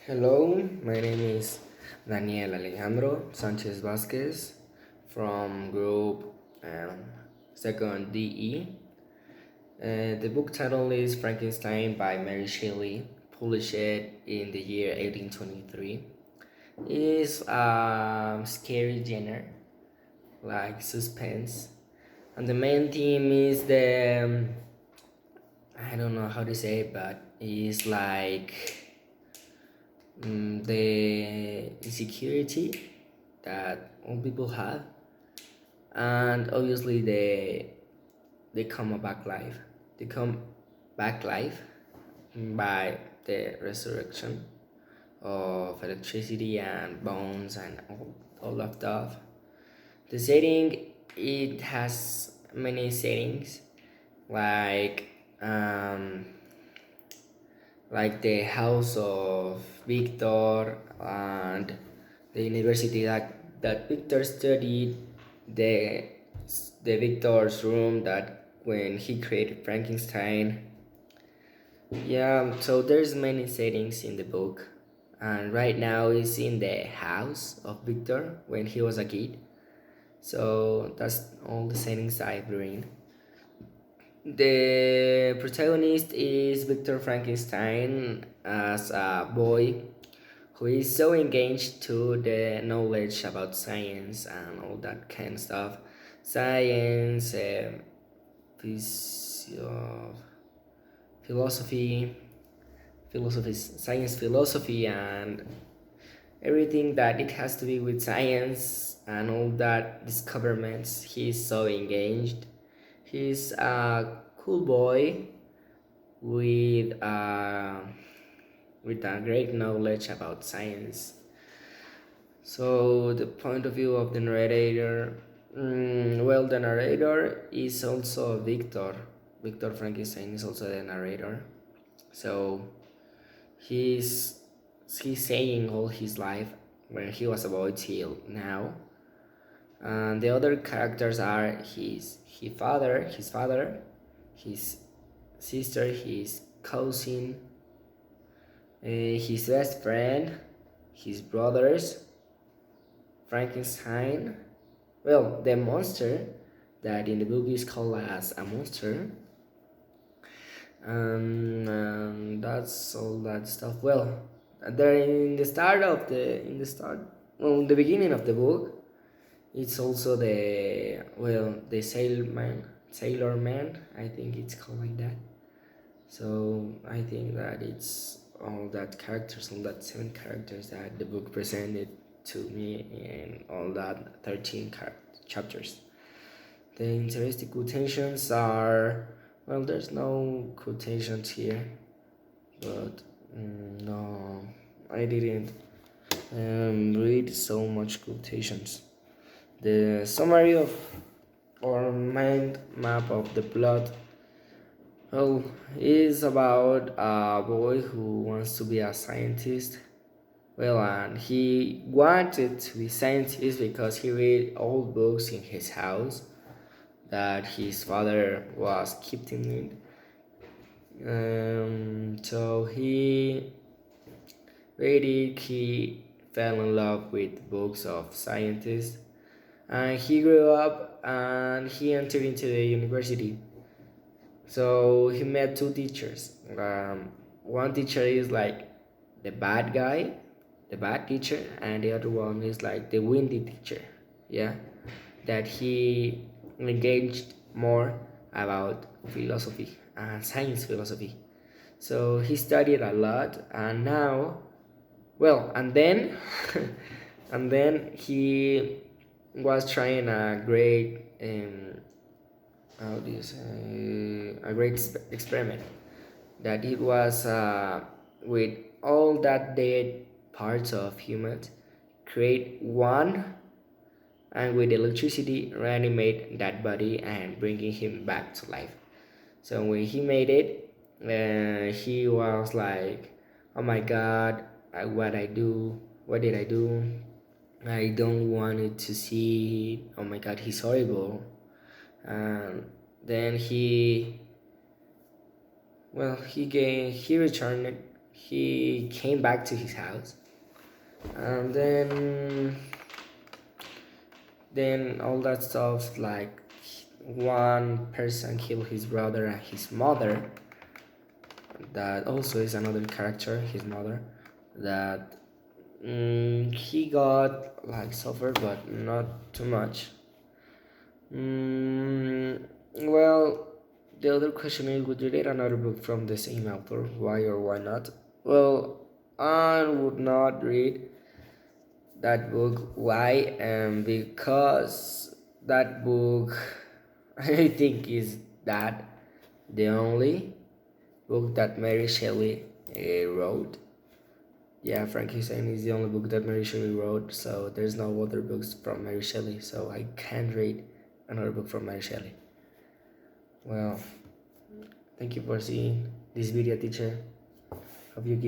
Hello, my name is Daniel Alejandro Sanchez Vasquez from group um, second DE. The book title is Frankenstein by Mary Shelley, published in the year 1823. It's a scary genre, like suspense, and the main theme is I don't know how to say it, but it's like the insecurity that all people have, and obviously they come a back life. They come back life by the resurrection of electricity and bones and all that stuff. The setting, it has many settings like um, like the house of Victor and the university that Victor studied, the the Victor's room that when he created Frankenstein. Yeah, so there's many settings in the book, and right now it's in the house of Victor when he was a kid. So that's all the settings I bring. The protagonist is Victor Frankenstein as a boy who is so engaged to the knowledge about science and all that kind of stuff. Science, physio- philosophy, science philosophy, and everything that it has to be with science and all that discoveries. He's so engaged. He's a cool boy with uh, with a great knowledge about science. So the point of view of the narrator, well, the narrator is also Victor. Victor Frankenstein is also the narrator. So he's he's saying all his life when he was a boy till now. And the other characters are his father, his sister, his cousin, his best friend, his brothers, Frankenstein. Well, the monster that in the book is called as a monster. That's all that stuff. Well, there in the start of the beginning of the book, it's also the sailor man. I think it's called like that. So I think that it's all that seven characters that the book presented to me in all that 13 chapters. The interesting quotations are, well, there's no quotations here, but no, I didn't read so much quotations. The summary of or mind map of the plot, well, is about a boy who wants to be a scientist. Well, and he wanted to be scientist because he read old books in his house that his father was keeping in. So he fell in love with books of scientists, and he grew up and he entered into the university. So he met two teachers. One teacher is like the bad guy, the bad teacher, and the other one is like the windy teacher. Yeah, that he engaged more about philosophy and science philosophy. So he studied a lot, and now, well, and then, and then he was trying a great, how do you say, a great experiment. That it was with all that dead parts of humans, create one, and with electricity reanimate that body and bringing him back to life. So when he made it, he was like, "Oh my God, what did I do? I don't want it to see. Oh my God, he's horrible." And then he returned. he came back to his house, and then all that stuff, like one person killed his brother and his mother. That also is another character, his mother, that he got like suffered, but not too much. mm, well, the other question is, would you read another book from the same author? Why or why not? Well, I would not read that book. Why? Because that book, I think, is that the only book that Mary Shelley wrote. Yeah, Frankenstein is the only book that Mary Shelley wrote, so there's no other books from Mary Shelley, so I can't read another book from Mary Shelley. Well, thank you for seeing this video, teacher. Hope you keep